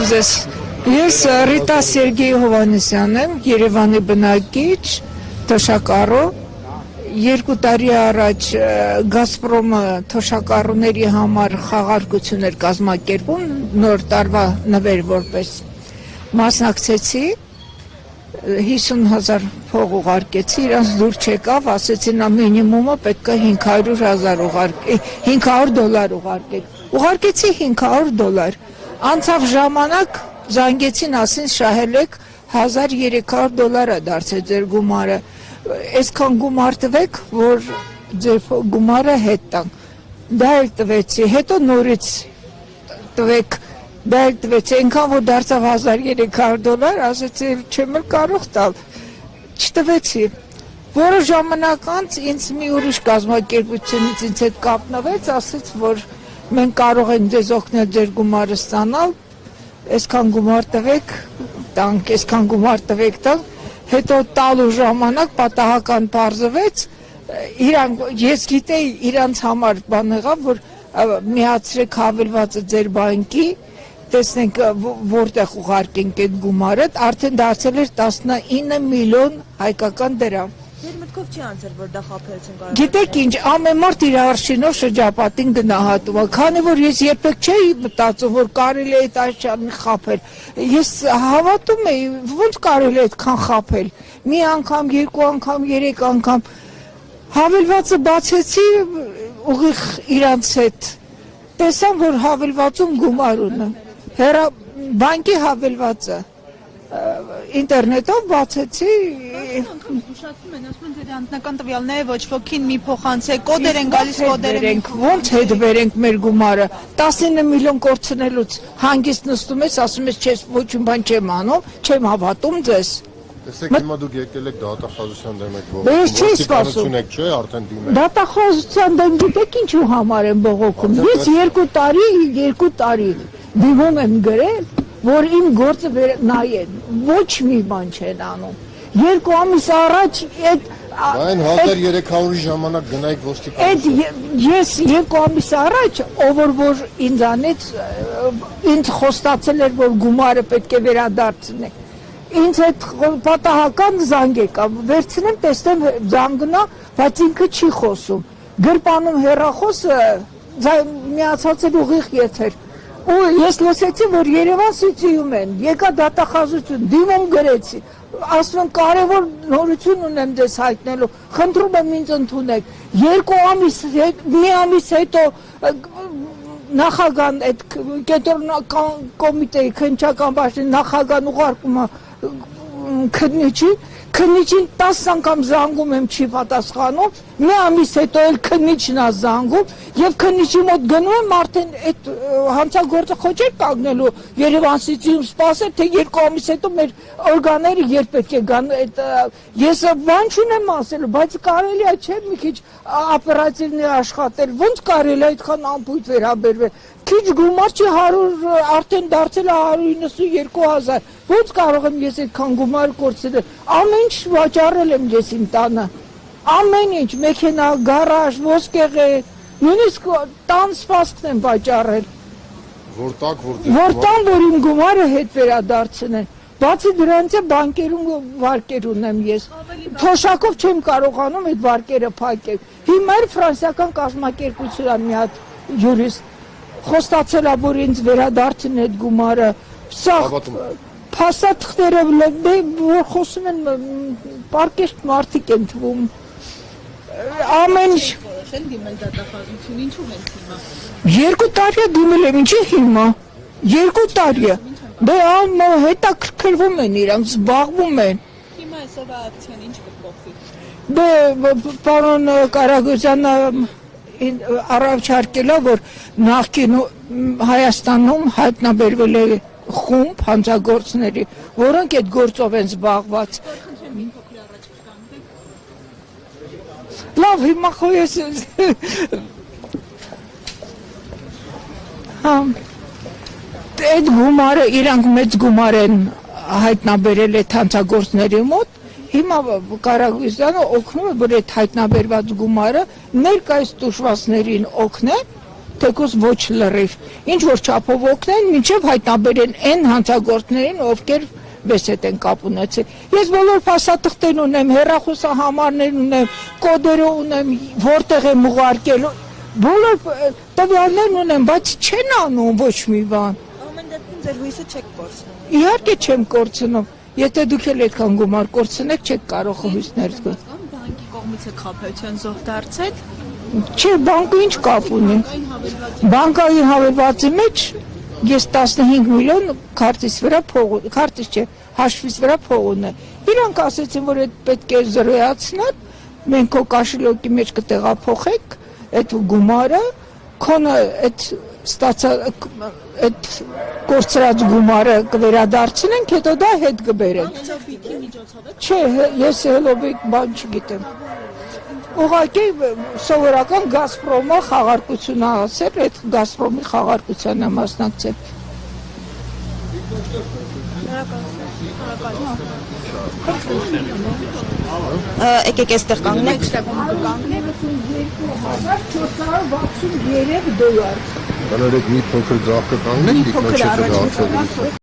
Բարև ձեզ։ Ես Ռիտա Սերգեյ Հովհաննիսյանն եմ, Երևանի բնակիչ, թոշակառու։ 2 տարի առաջ Գազպրոմը թոշակառուների համար խաղարկություն էր կազմակերպում, նոր տարվա նվեր որպես մասնակցեցի, 50,000 փող ուղարկեցի, իրանց դուր չեկավ, ասեցին մինիմումը պետք է $500 ուղարկեք։ Ուղարկեցի $500, անցավ ժամանակ, զանգեցին, ասին շահել եք $1,300 դարձել ձեր գումարը, այսքան գումար տվեք, որ ձեր գումարը հետ տանք, դա էլ տվեցի, հետո նորից տվեք, դա էլ տվեցի, այնքան որ դարձավ $1,300, ասեցի չեմ էլ կարող տալ, չտվեցի, որը ժամանակ անց ինձ մի ուրիշ կազմակերպությունից ինձ հետ կապնվեց, ասեց, որ մենք կարող ենք ձեզ օգնել ձեր գումարը ստանալ, այսքան գումար տվեք, տանք, այսքան գումար տվեք, տանք, հետո տալու ժամանակ պատահական պարզվեց, ես գիտեի իրանց համար բան եղավ, որ միացրեք հավելվածը ձեր բանկի, տեսնենք որտեղ ուղարկենք այդ գումարը, արդեն դարձել էր 19 միլիոն հայկական դրամ։ Ձեր մտքով չի անցել, որ դա խաբերություն կարող է։ Գիտեք ինչ, ամեն մարդ իր արշինով շրջապատին գնահատում է, քանի որ ես երբեք չէի մտածում, որ կարելի է այդ այդքան խաբել։ Ես հավատում էի, ոնց կարելի է այդքան խաբել։ Մի անգամ, 2 անգամ, 3 անգամ հավելվածը բացեցի ուղիղ իրանց հետ։ Տեսամ, որ հավելվածում գումար ունեմ։ Բանկի հավելվածը ինտերնետով բացեցի։ Ուշացնում են, ասում են ձեր անձնական տվյալները ոչ ոքին մի փոխանցեք, կոդեր են գալիս, կոդեր են։ Ոնց հետ բերենք մեր գումարը, 19 միլիոն կորցնելուց հանգիստ նստում ես, ասում ես չես ոչինչ բան չեմ անում, չեմ հավատում ձեզ։ Տեսեք, հիմա դուք եկել եք դատախազության դեմ եք բողոքում։ Ես չի սպասում։ Եք, չէ, արդեն դիմեք։ Դատախազության դեմ գիտեք ինչու համար եմ բողոքում։ Ես 2 տարի դիմում եմ գրել, որ իմ գործը նայեն, ոչ մի բան չեն անում։ 2 ամիս առաջ Այն 1300-ի ժամանակ գնայիք ոստիկանություն։ Ես 2 ամիս առաջ, ով որ ինձանից ինձ խոստացել էր, որ գումարը պետք է վերադարձնի։ Ինձ հետ պատահական զանգ եկավ, վերցնեմ, տեսնեմ զանգնա, բայց ինքը չի խոսում։ Գրպանում հեռախոսը միացած էր ուղիղ եթեր։ Ու ես լսեցի, որ Երևան Սիթիում են, եկա դատախազություն, դիմում գրեցի, ասում եմ կարևոր նորություն ունեմ ձեզ հայտնելու, խնդրում եմ ինձ ընդունեք, 2 ամիս, մի ամիս հետո նախագահան, այդ կենտրոնական կոմիտեի քննչական բաժնի նախագահան ուղարկում է քննիչին 10 անգամ զանգում եմ չի պատասխանում, մի ամիս հետո էլ քննիչն է զանգում եւ քննիչի մոտ գնում եմ արդեն այդ հանցագործը խոչեր կանգնելու Երևան Սիթիում սպասել թե 2 ամիս հետո մեր օրգանները երբ պետք է գան ես բան չունեմ ասելու, բայց կարելի է չէ մի քիչ օպերատիվներ աշխատել, ոնց կարելի է այդքան ամբույթ վերաբերվել քիչ գումար չի 100 արդեն դարձել է 192,000 ոնց կարող եմ ես այդքան գումար կորցնել ամեն ինչ վաճառել եմ ես իմ տանը ամեն ինչ մեքենա գարաժ ոսկեղը նույնիսկ տան սպասքն եմ վաճառել որ տան որ իմ գումարը հետ վերադարձնեն բացի դրանից բանկերում վարկեր ունեմ ես թոշակով չեմ կարողանում այդ վարկերը փակել հիմա ֆրանսիական կազմակերպության մի հատ յուրիստ խոստացել է, որ ինձ վերադարձին այդ գումարը, սա փաստաթղթերը որ խոսում են պարկեշտ մարդիկ են թվում, ամեն ինչ դիմել դատախազություն, ինչու հենց հիմա։ 2 տարի դիմել եմ, ինչի հիմա, 2 տարի, դե հետաքրքրվում են իրանք, զբաղվում են։ Հիմա այսօրվա ակցիան ինչ կփոխվի։ Դե պարոն Կարագոզյանը առաջարկել է, որ նախկին Հայաստանում հայտնաբերվել է խումբ հանցագործների, որոնք այդ գործով են զբաղված։ Լավ, հիմա խո ես այդ գումարը, իրանք մեծ գումար են հայտնաբերել այդ հանցագործների մոտ, հիմա Կարագոզյանը օգնում է, որ այդ հայտնաբերված գումարը ներկայիս տուժվածներին օգնեն թեկուզ ոչ լրիվ։ Ինչ որ չափով օգնեն, մինչև հայտնաբերեն այն հանցագործներին, ովքեր մեզ հետ են կապ ունեցել։ Ես բոլոր փաստաթղթեր ունեմ, հեռախոսահամարներ ունեմ, կոդեր ունեմ, որտեղ եմ ուղարկելու, բոլոր տվյալներ ունեմ, բայց չեն անում ոչ մի բան։ Ամեն դեպքում ձեր հույսը չեք կորցնում։ Իհարկե չեմ կորցնում։ Եթե դուք էլ այդքան գումար կորցնեք, չեք կարող հույսներ զգալ։ Բանկի կողմից եք խաբեության զոհ դարձել։ Չէ, բանկը ինչ կապ ունի։ Բանկային հավելվածի մեջ ես 15 միլիոն քարտից վրա փող, քարտից չէ, հաշվից վրա փող ունեմ։ Իրանք ասեցին, որ այդ պետք է զրոյացնել, մենք քո կաշելոկի մեջ կտեղափոխենք այդ գումարը, քոնը այդ ստացած այդ կորցրած գումարը կվերադարձնենք, հետո դա հետ կբերենք։ Չէ, ես հելոբի բան չգիտեմ։ Ուղղակի սովորական Գազպրոմը խաղարկություն ա ասել, այդ Գազպրոմի խաղարկությանը մասնակցել։ Եկեք այստեղ կանգնեք։ 463 դոլար։ Բանալեք մի փոքր ձախ կանգնեք, ինքնա չկդացել։